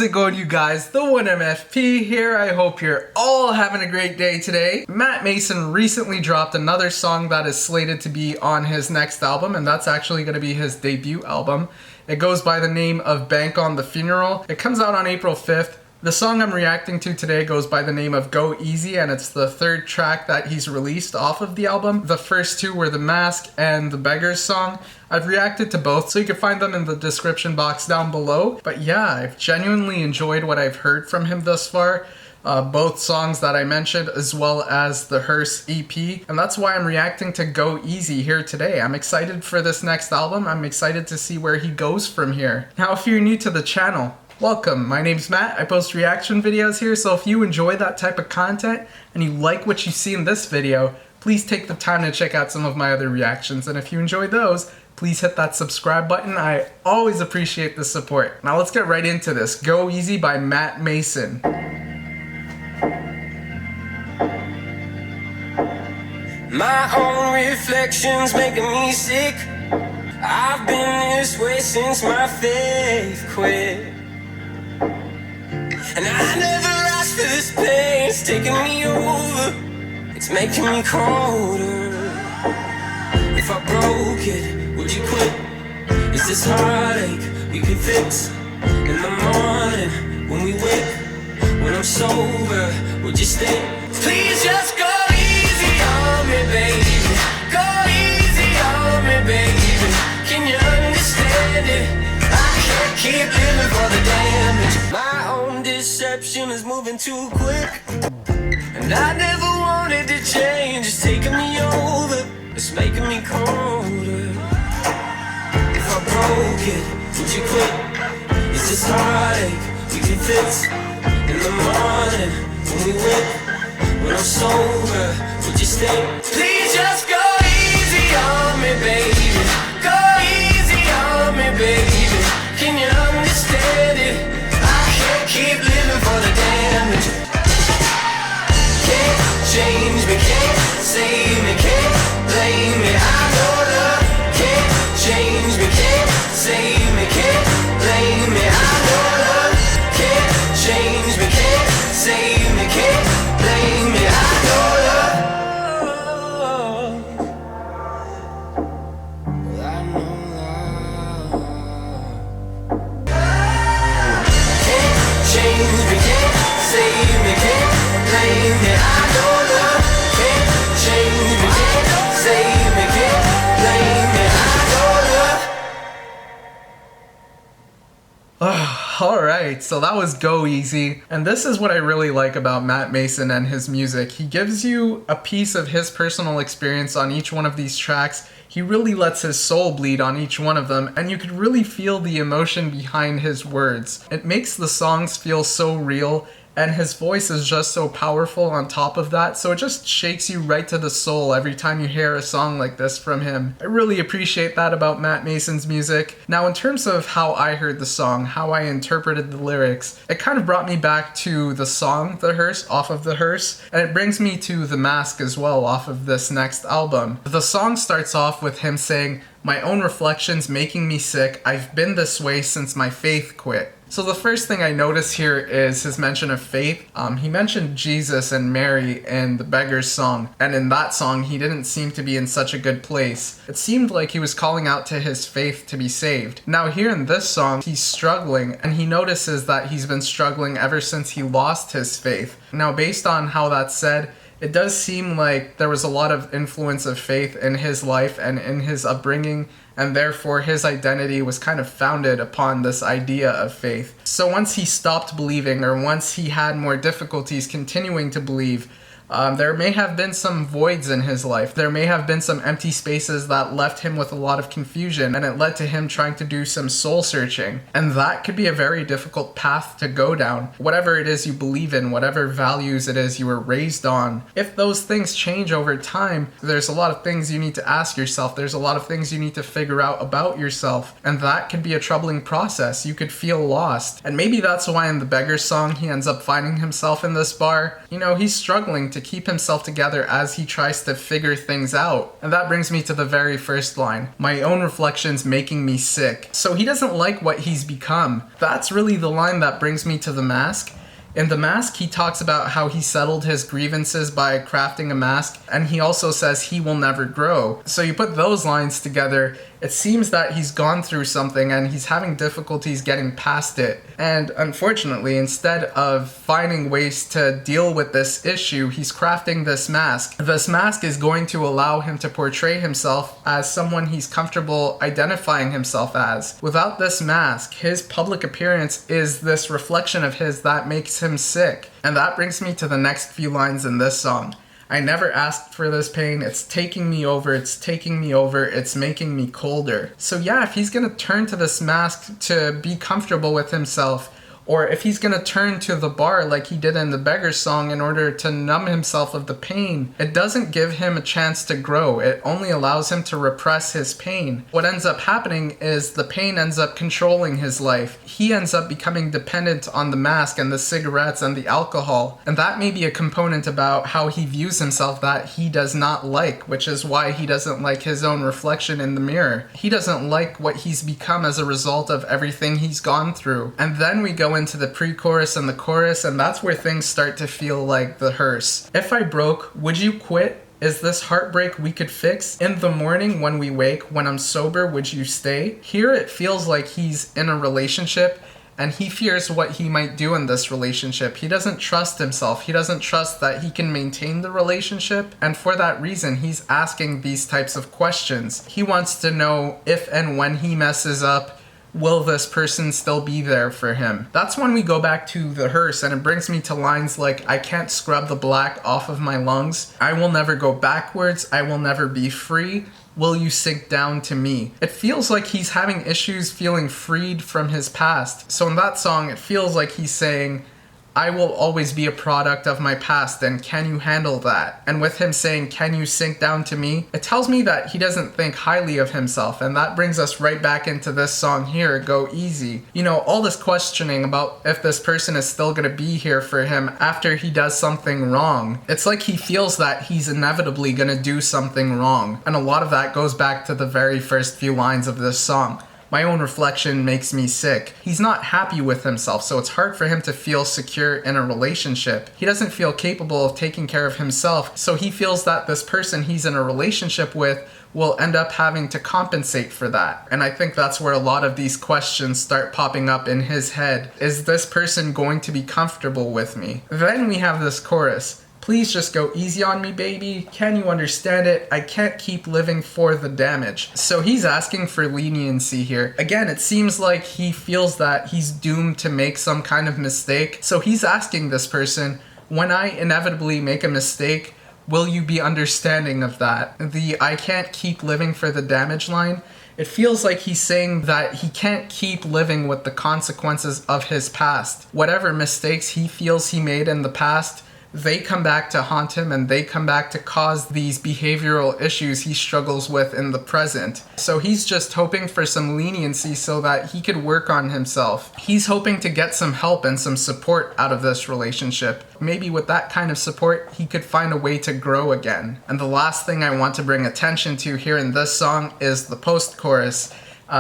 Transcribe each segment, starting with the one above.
How's it going, you guys? The 1MFP here. I hope you're all having a great day today. Matt Maeson recently dropped another song that is slated to be on his next album, and that's actually going to be his debut album. It goes by the name of Bank on the Funeral. It comes out on April 5th. The song I'm reacting to today goes by the name of Go Easy, and it's the third track that he's released off of the album. The first two were The Mask and the Beggars song. I've reacted to both, so you can find them in the description box down below. But yeah, I've genuinely enjoyed what I've heard from him thus far. Both songs that I mentioned, as well as the Hearse EP, and that's why I'm reacting to Go Easy here today. I'm excited for this next album. I'm excited to see where he goes from here. Now, if you're new to the channel, welcome. My name's Matt. I post reaction videos here, so if you enjoy that type of content and you like what you see in this video, please take the time to check out some of my other reactions, and if you enjoy those, please hit that subscribe button. I always appreciate the support. Now let's get right into this. Go Easy by Matt Maeson. My own reflections making me sick. I've been this way since my faith quit. And I never asked for this pain. It's taking me over. It's making me colder. If I broke it, would you quit? Is this heartache we could fix? In the morning, when we wake, when I'm sober, would you stay? Please just go easy on me, baby. Go easy on me, baby. Can you understand it? I can't keep living for the damage. My own deception is moving too quick, and I never wanted to change. It's taking me over. It's making me colder. If I broke it, would you quit? Is this heartache we can fix? In the morning, when we wake, when I'm sober, would you stay? Please just go easy on me, baby. Go easy on me, baby. Can you understand it? I can't keep living for the damage. Can't change me, can't save me, can't blame me. I know love can't change me, can't save me, can't blame me. I know love can't change me, can't save me, can't blame me. I know love. I know love can't change me, can't save me, can't blame me. I know love can't change me, can't save me, can't blame me. I know love. Alright, so that was Go Easy, and this is what I really like about Matt Maeson and his music. He gives you a piece of his personal experience on each one of these tracks. He really lets his soul bleed on each one of them, and you could really feel the emotion behind his words. It makes the songs feel so real, and his voice is just so powerful on top of that, so it just shakes you right to the soul every time you hear a song like this from him. I really appreciate that about Matt Maeson's music. Now, in terms of how I heard the song, how I interpreted the lyrics, it kind of brought me back to the song The Hearse off of The Hearse, and it brings me to The Mask as well off of this next album. The song starts off with him saying, "My own reflections making me sick. I've been this way since my faith quit." So the first thing I notice here is his mention of faith. He mentioned Jesus and Mary in the Beggars song, and in that song he didn't seem to be in such a good place. It seemed like he was calling out to his faith to be saved. Now here in this song, he's struggling, and he notices that he's been struggling ever since he lost his faith. Now based on how that's said, it does seem like there was a lot of influence of faith in his life and in his upbringing, and therefore his identity was kind of founded upon this idea of faith. So once he stopped believing, or once he had more difficulties continuing to believe, there may have been some voids in his life. There may have been some empty spaces that left him with a lot of confusion, and it led to him trying to do some soul searching. And that could be a very difficult path to go down. Whatever it is you believe in, whatever values it is you were raised on, if those things change over time, there's a lot of things you need to ask yourself. There's a lot of things you need to figure out about yourself, and that could be a troubling process. You could feel lost. And maybe that's why in the Beggars song he ends up finding himself in this bar. You know, he's struggling to to keep himself together as he tries to figure things out. And that brings me to the very first line. My own reflections making me sick. So he doesn't like what he's become. That's really the line that brings me to The Mask. In The Mask, he talks about how he settled his grievances by crafting a mask, and he also says he will never grow. So you put those lines together, it seems that he's gone through something and he's having difficulties getting past it. And unfortunately, instead of finding ways to deal with this issue, he's crafting this mask. This mask is going to allow him to portray himself as someone he's comfortable identifying himself as. Without this mask, his public appearance is this reflection of his that makes him sick. And that brings me to the next few lines in this song. I never asked for this pain, it's taking me over, it's taking me over, it's making me colder. So yeah, if he's gonna turn to this mask to be comfortable with himself, or if he's gonna turn to the bar like he did in the Beggar song in order to numb himself of the pain, it doesn't give him a chance to grow. It only allows him to repress his pain. What ends up happening is the pain ends up controlling his life. He ends up becoming dependent on the mask and the cigarettes and the alcohol. And that may be a component about how he views himself that he does not like, which is why he doesn't like his own reflection in the mirror. He doesn't like what he's become as a result of everything he's gone through. And then we go into the pre-chorus and the chorus, and that's where things start to feel like the hearse. If I broke, would you quit? Is this heartbreak we could fix? In the morning when we wake, when I'm sober, would you stay? Here it feels like he's in a relationship and he fears what he might do in this relationship. He doesn't trust himself. He doesn't trust that he can maintain the relationship. And for that reason, he's asking these types of questions. He wants to know if and when he messes up, will this person still be there for him? That's when we go back to the hearse, and it brings me to lines like, I can't scrub the black off of my lungs. I will never go backwards. I will never be free. Will you sink down to me? It feels like he's having issues feeling freed from his past. So in that song, it feels like he's saying, I will always be a product of my past, and can you handle that? And with him saying, can you sink down to me? It tells me that he doesn't think highly of himself, and that brings us right back into this song here, Go Easy. You know, all this questioning about if this person is still gonna be here for him after he does something wrong. It's like he feels that he's inevitably gonna do something wrong. And a lot of that goes back to the very first few lines of this song. My own reflection makes me sick. He's not happy with himself, so it's hard for him to feel secure in a relationship. He doesn't feel capable of taking care of himself, so he feels that this person he's in a relationship with will end up having to compensate for that. And I think that's where a lot of these questions start popping up in his head. Is this person going to be comfortable with me? Then we have this chorus. Please just go easy on me, baby. Can you understand it? I can't keep living for the damage. So he's asking for leniency here. Again, it seems like he feels that he's doomed to make some kind of mistake. So he's asking this person, when I inevitably make a mistake, will you be understanding of that? The I can't keep living for the damage line, it feels like he's saying that he can't keep living with the consequences of his past. Whatever mistakes he feels he made in the past, they come back to haunt him, and they come back to cause these behavioral issues he struggles with in the present. So he's just hoping for some leniency so that he could work on himself. He's hoping to get some help and some support out of this relationship. Maybe with that kind of support, he could find a way to grow again. And the last thing I want to bring attention to here in this song is the post-chorus.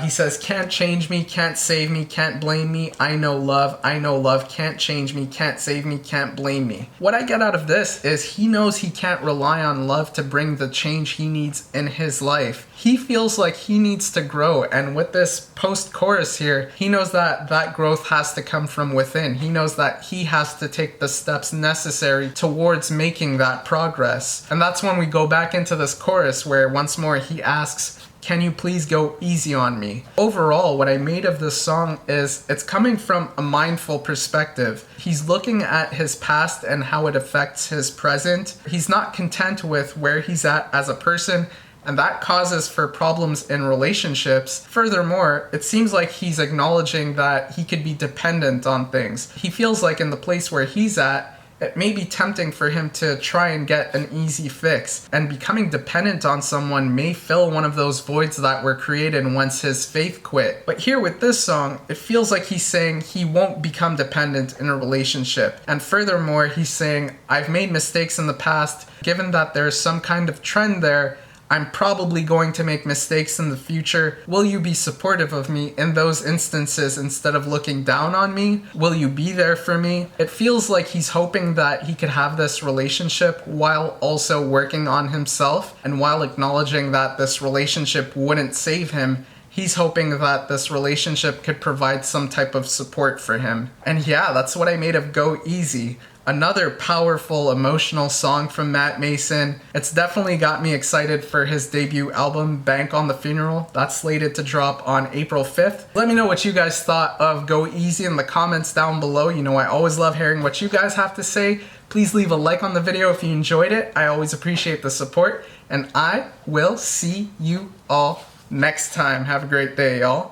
He says, can't change me, can't save me, can't blame me, I know love, can't change me, can't save me, can't blame me. What I get out of this is he knows he can't rely on love to bring the change he needs in his life. He feels like he needs to grow, and with this post-chorus here, he knows that that growth has to come from within. He knows that he has to take the steps necessary towards making that progress. And that's when we go back into this chorus where once more he asks, can you please go easy on me? Overall, what I made of this song is it's coming from a mindful perspective. He's looking at his past and how it affects his present. He's not content with where he's at as a person, and that causes for problems in relationships. Furthermore, it seems like he's acknowledging that he could be dependent on things. He feels like in the place where he's at, it may be tempting for him to try and get an easy fix, and becoming dependent on someone may fill one of those voids that were created once his faith quit. But here with this song, it feels like he's saying he won't become dependent in a relationship. And furthermore, he's saying, I've made mistakes in the past. Given that there's some kind of trend there, I'm probably going to make mistakes in the future. Will you be supportive of me in those instances instead of looking down on me? Will you be there for me? It feels like he's hoping that he could have this relationship while also working on himself, and while acknowledging that this relationship wouldn't save him, he's hoping that this relationship could provide some type of support for him. And yeah, that's what I made of Go Easy. Another powerful, emotional song from Matt Maeson. It's definitely got me excited for his debut album, Bank on the Funeral. That's slated to drop on April 5th. Let me know what you guys thought of Go Easy in the comments down below. You know I always love hearing what you guys have to say. Please leave a like on the video if you enjoyed it. I always appreciate the support. And I will see you all next time. Have a great day, y'all.